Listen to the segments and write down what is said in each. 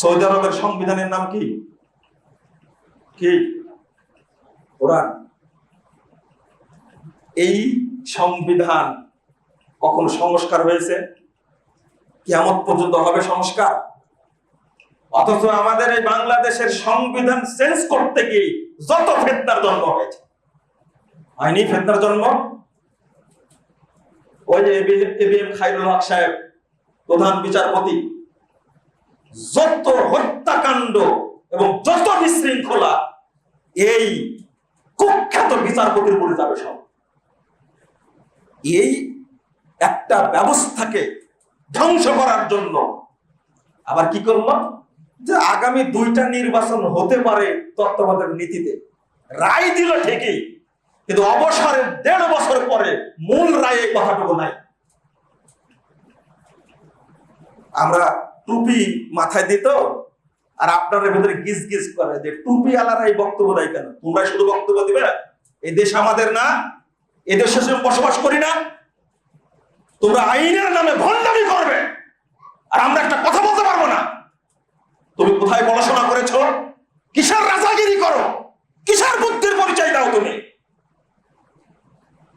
Saudi আরবের সংবিধানের নাম কি? কি? কোরআন। এই সংবিধান কখনো সংস্কার হয়েছে? কিয়ামত পর্যন্ত হবে সংস্কার? অথচ আমাদের এই বাংলাদেশের সংবিধান চেঞ্জ করতে গিয়ে যত ফিতনার জন্ম হয়েছে। হয়নি ফিতনার জন্ম? ওই যে এবিএম খায়রুল হক সাহেব প্রধান বিচারপতি, যত হত্যাকাণ্ড এবং যত বিশৃঙ্খলা এই কুখ্যাত বিচারপতির উপরে যাবে সব। এই একটা ব্যবস্থাকে ধ্বংস করার জন্য আবার কি করলো, যে আগামী 2টা নির্বাচন হতে পারে তত্ত্বাবধায়ক নীতিতে রায় দিল ঠিকই, কিন্তু অবসরের 1.5 বছর পরে মূল রায়ে কথাটুকু নাই। আমরা টুপি মাথায় দিত আর আপনাদের ভিতরে গিজ গিজ করে যে টুপি আলারাই বক্তব্য দেয় কেন? তোমরা শুধু বক্তব্য দিবে? এই দেশ আমাদের না? এই দেশে বসবাস করি না? তোমরা আইনের নামে ভণ্ডামি করবে আর আমরা একটা কথা বলতে পারবো না? তুমি কোথায় পড়াশোনা করেছো? কিসের রাজাগিরি করো? কিসের বুদ্ধির পরিচয় দাও তুমি?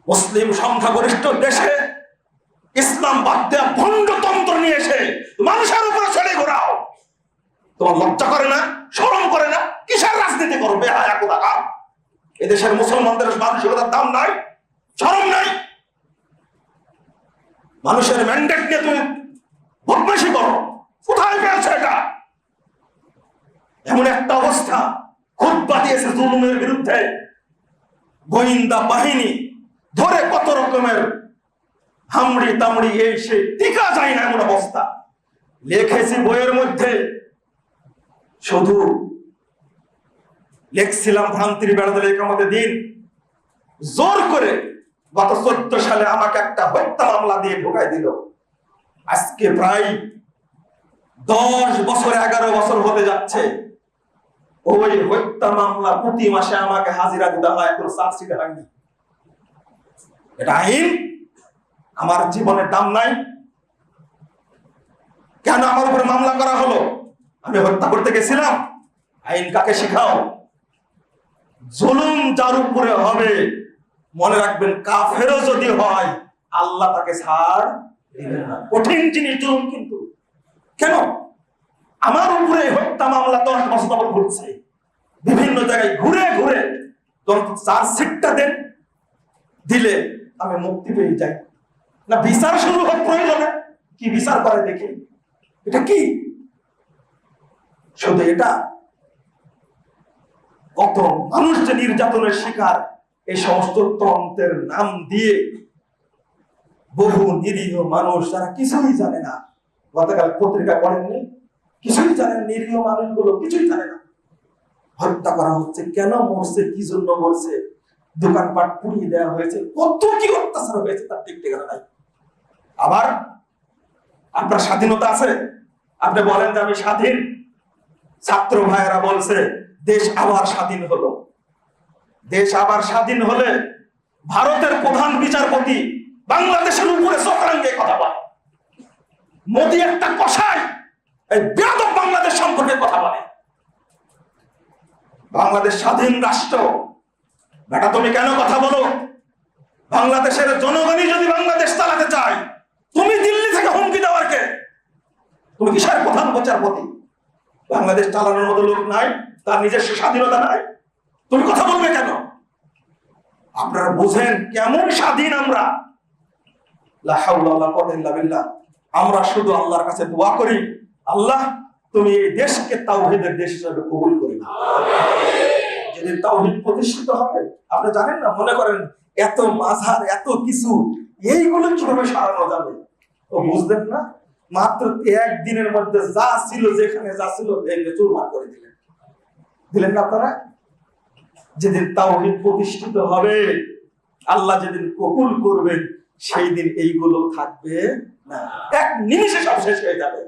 মুসলিম সংখ্যাগরিষ্ঠ দেশে ইসলাম বাদ দেওয়া ভণ্ডতন্ত্র নিয়ে এসে মানুষের উপরে ছেড়ে ঘোরাও। তোমার লজ্জা করে না? শরম করে না? কিসের রাজনীতি করো বেহায়া কোথাকার? এদেশের মুসলমানদের মানসিকতার দাম নাই, শরম নাই। মানুষের ম্যান্ডেট নিয়ে তুমি বদমাশি করো। কোথায় পেয়েছো এটা? এমন একটা অবস্থা খুতবা দিয়েছে জুলুমের বিরুদ্ধে, গোয়েন্দা বাহিনী ধরে কত রকমের হামড়ি তামড়ি এই সে টিকা যায় না এমন অবস্থা। লিখেছি বইয়ের মধ্যে, শুধু লিখছিলাম ভ্রান্তির বেড়াতে আমাদের দিন জোর করে গত 14 সালে আমাকে একটা হত্যা মামলা দিয়ে ঢোকাই দিল। আজকে প্রায় 10 বছর 11 বছর হতে যাচ্ছে। ওই হত্যা মামলা প্রতি মাসে আমাকে হাজিরা দিতে হয়, কোনো চার্জশিট হয়নি। এটা আইন? আমার জীবনের দাম নাই? কেন আমার উপরে মামলা করা হলো? আমি হত্যা করতে গেছিলাম? আইন কাকে শিখাও? জুলুম যার উপরে হবে মনে রাখবেন, কাফেরও যদি হয় আল্লাহ তাকে ছাড় দিবেন না। কঠিন জিনিস জুলুম। কিন্তু কেন আমার উপরে হত্যা মামলা 10 বছর ঘুরছে, বিভিন্ন জায়গায় ঘুরে ঘুরে চার্জশিটটা দেন, দিলে আমি মুক্তি পেয়ে যাই না? বিচার শুরু হোক প্রয়োজনে। কি বিচার করে দেখি? এটা কি? শুধু এটা কত মানুষ যে নির্যাতনের শিকার, এই সমস্ত তন্ত্রের নাম দিয়ে বহু নিরীহ মানুষ যারা কিছুই জানে না, গতকাল পত্রিকা পড়েননি, কিছুই জানেন, নিরীহ মানুষগুলো কিছুই জানে না, হত্যা করা হচ্ছে। কেন মরছে, কি জন্য মরছে, দোকানপাট পুড়িয়ে দেওয়া হয়েছে, কত কি অত্যাচার হয়েছে তার ঠিক ঠিকানা নাই। আবার আপনার স্বাধীনতা আছে, আপনি বলেন যে আমি স্বাধীন। ছাত্র ভাইয়েরা বলছে দেশ আবার স্বাধীন হলো। দেশ আবার স্বাধীন হলে ভারতের প্রধান বিচারপতি বাংলাদেশের উপরে চক্রাঙ্গে কথা বলে। মোদি একটা কসাই, এই বেয়াদব বাংলাদেশ সম্পর্কে কথা বলে। বাংলাদেশ স্বাধীন রাষ্ট্র, বেটা তুমি কেন কথা বলো? বাংলাদেশের জনগণই যদি বাংলাদেশ চালাতে চায়, তুমি দিল্লি থেকে হুমকি দেওয়ার কে? তুমি কিসের প্রধান বিচারপতি? বাংলাদেশ চালানোর মতো লোক নাই, তার নিজস্ব স্বাধীনতা নাই, তুমি কথা বলবে কেন? আপনারা বুঝেন কেমন স্বাধীন আমরা। লা হাওলা ওয়ালা কুওয়াতা ইল্লা বিল্লাহ। আমরা শুধু আল্লাহর কাছে দোয়া করি, আল্লাহ তুমি এই দেশকে তাওহীদের দেশ হিসেবে কবুল করে নাও। যেদিন তাওহীদ প্রতিষ্ঠিত হবে, আপনি জানেন না, মনে করেন এত মাঝার এত কিছু, এইগুলো কিভাবে সারানো যাবে? তো বুঝলেন না, মাত্র 1 দিনের মধ্যে যা ছিল, যেখানে যা ছিল ভেঙে চুরমার করে দিলেন। দিলেন না আপনারা? যেদিন তাওহীদ প্রতিষ্ঠিত হবে, আল্লাহ যেদিন কবুল করবেন, সেই দিন এইগুলো থাকবে না, এক নিমিষে সব শেষ হয়ে যাবে।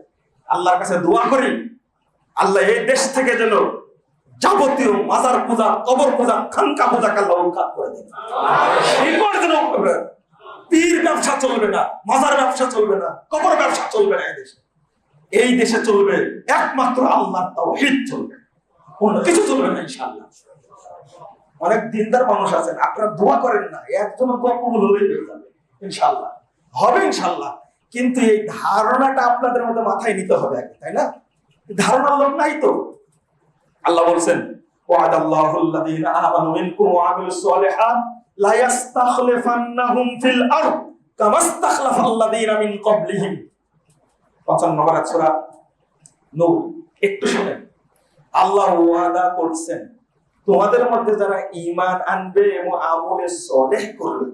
আল্লাহর কাছে দোয়া করি, আল্লাহ এই দেশ থেকে যেন যাবতীয় মাজার পূজা, কবর পূজা, খানকা পূজাকে আল্লাহ উৎখাত করে দেন। শিকড় যেন পীর ব্যবসা চলবে না, মাজার ব্যবসা চলবে না, কবর ব্যবসা চলবে না। এই দেশে এই দেশে চলবে একমাত্র আল্লাহর তাওহীদ চলবে, অন্য কিছু চলবে না ইনশাআল্লাহ। অনেক দিনদার মানুষ আছেন, আপনারা দোয়া করেন না, একজনের দোয়া কবুল হলেই হয়ে যাবে ইনশাআল্লাহ, হবে ইনশাআল্লাহ। কিন্তু এই ধারণাটা আপনাদের মধ্যে মাথায় নিতে হবে আগে, তাই না? ধারণার লোক নাই তো। আল্লাহ বলছেন ওয়াদাল্লাহু আল্লাযীনা আমানু মিনকুম ওয়া আমিলুস সালিহাত লা ইস্তাখলিফান্নাহুম ফিল আরদ কামা ইস্তাখলাফাল্লাযীনা মিন ক্বাবলিহিম। 55 নম্বর সূরা নূর। একটু শুনেন, আল্লাহ ওয়াদা করছেন তোমাদের মধ্যে যারা ঈমান আনবে এবং আমলে সালেহ করবে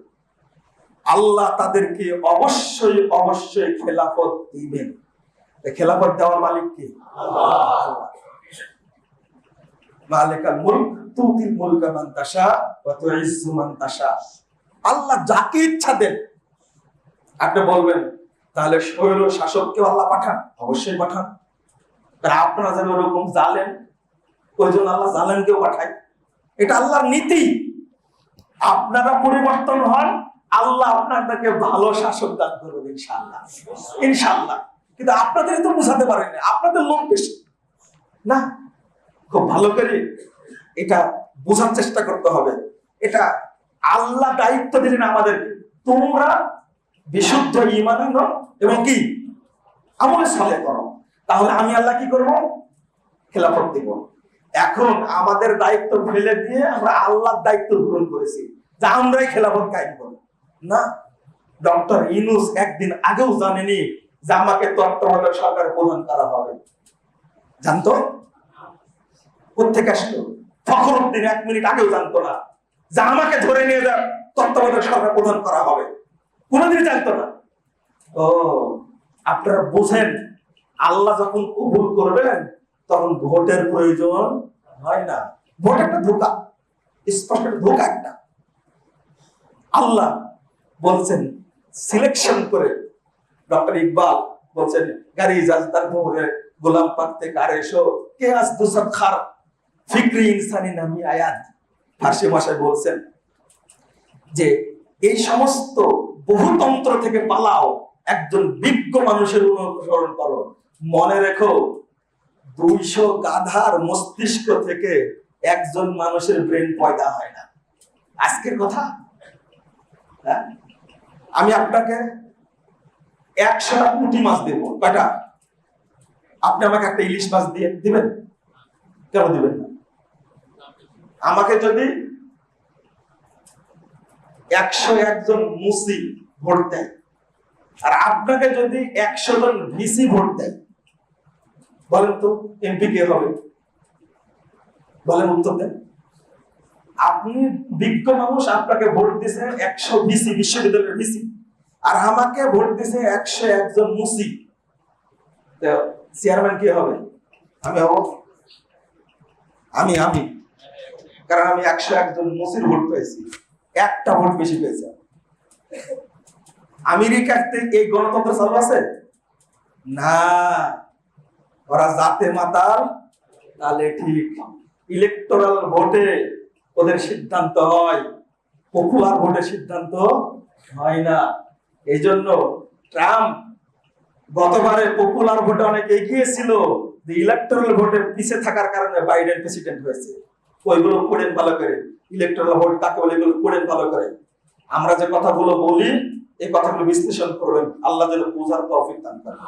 আল্লাহ তাদেরকে অবশ্যই অবশ্যই খেলাফত দিবেন। খেলাফত দেওয়ার মালিক কে? আল্লাহ। মালিকাল মুলক তুতিল মুলকা মান তাশা ওয়া তুইজ্জু মান তাশা। আল্লাহ যাকে ইচ্ছা দেন। আপনি বলবেন তাহলে স্বৈর শাসককে আল্লাহ পাঠান? অবশ্যই পাঠান। তারা আপনারা যেন এরকম জালেম, ওই জন্য আল্লাহ জালেমকেও পাঠায়। এটা আল্লাহর নীতি। আপনারা পরিবর্তন হন, আল্লাহ আপনাদেরকে ভালো শাসক দান করবেন ইনশাআল্লাহ, ইনশাআল্লাহ। কিন্তু আপনাদের তো বোঝাতে পারেন না, আপনাদের লোক বেশি না। খুব ভালো করে এটা বোঝার চেষ্টা করতে হবে। এটা আল্লাহ দায়িত্ব দিলেন আমাদেরকে, তোমরা বিশুদ্ধ ঈমান আনো এবং কি আমলে সালেহ করো, তাহলে আমি আল্লাহ কি করব? খেলাফত দিব। এখন আমাদের দায়িত্ব ফেলে দিয়ে আমরা আল্লাহর দায়িত্ব গ্রহণ করেছি যে আমরাই খেলাফত কায়েম করব। না, ডক্টর ইউনূস একদিন আগেও জানেনি যে আমাকে তত্ত্বাবধায়ক সরকারের প্রধান করা হবে। জানতো? কোত্থেকে আসলো? ফখরুদ্দিন 1 মিনিট আগেও জানতো না যে আমাকে ধরে নিয়ে যা তত্ত্বাবধায়ক সরকার প্রধান করা হবে, কোনোদিন জানতো না। ও, আপনারা বুঝেন, আল্লাহ যখন কবুল করবেন তখন ভোটের প্রয়োজন হয় না। ভোট একটা ধোঁকা, স্পষ্ট ধোঁকা একটা। আল্লাহ বলছেন সিলেকশন করে, ডক্টর ইকবাল বলছেন গাড়ি জাজদার মোহরে গোলাম পাকতে কারেশো কে আজ দুসব খার ফিক্রি ইনসানি নামি আয়াত। ফার্সি ভাষায় বলছেন যে এই সমস্ত বহুতন্ত্র থেকে পালাও, একজন বিজ্ঞ মানুষের অনুসরণ করো। মনে রেখো 200 গাধার মস্তিষ্ক থেকে একজন মানুষের ব্রেন পয়দা হয় না। আজকের কথা। হ্যাঁ, আমি আপনাকে 100টা পুঁটি মাছ দেব, কয়টা? আপনি আমাকে একটা ইলিশ মাছ দিয়ে দিবেন? কেন দিবেন না? আমাকে যদি 101 জন মুসি ভোট দেয় আর আপনাকে যদি 100 জন ভিসি ভোট দেয়, বলেন তো এমপি কে হবে? বলেন, উত্তর দেন। আপনি বিজ্ঞ মানুষ, আপনাকে ভোট দিছে 100 ভিসি, বিশ্ববিদ্যালয়ের ভিসি, আর আমাকে ভোট দিছে 101 জন মুসি, চেয়ারম্যান কে হবে? আমি হব? আমি কারণ আমি 101 জন মুসির ভোট পেয়েছি, একটা ভোট বেশি পেয়েছি। আমেরিকাতে এই গণতন্ত্র চালু আছে না, ওরা জাতে মাতাল। তাহলে ঠিক ইলেকটোরাল ভোটে ওদের সিদ্ধান্ত হয়, পপুলার ভোটে সিদ্ধান্ত হয় না। এই জন্য ট্রাম্প গতবারে পপুলার ভোটে অনেক এগিয়ে ছিল, ইলেকটোরাল ভোটে পিছিয়ে থাকার কারণে বাইডেন প্রেসিডেন্ট হয়েছে। ওইগুলো পড়েন ভালো করে, ইলেকটোরাল ভোট কাকে বলে এগুলো পড়েন ভালো করে। আমরা যে কথাগুলো বলি এই কথাগুলো বিশ্লেষণ করবেন, আল্লাহ যেন বোঝার তৌফিক দান করেন।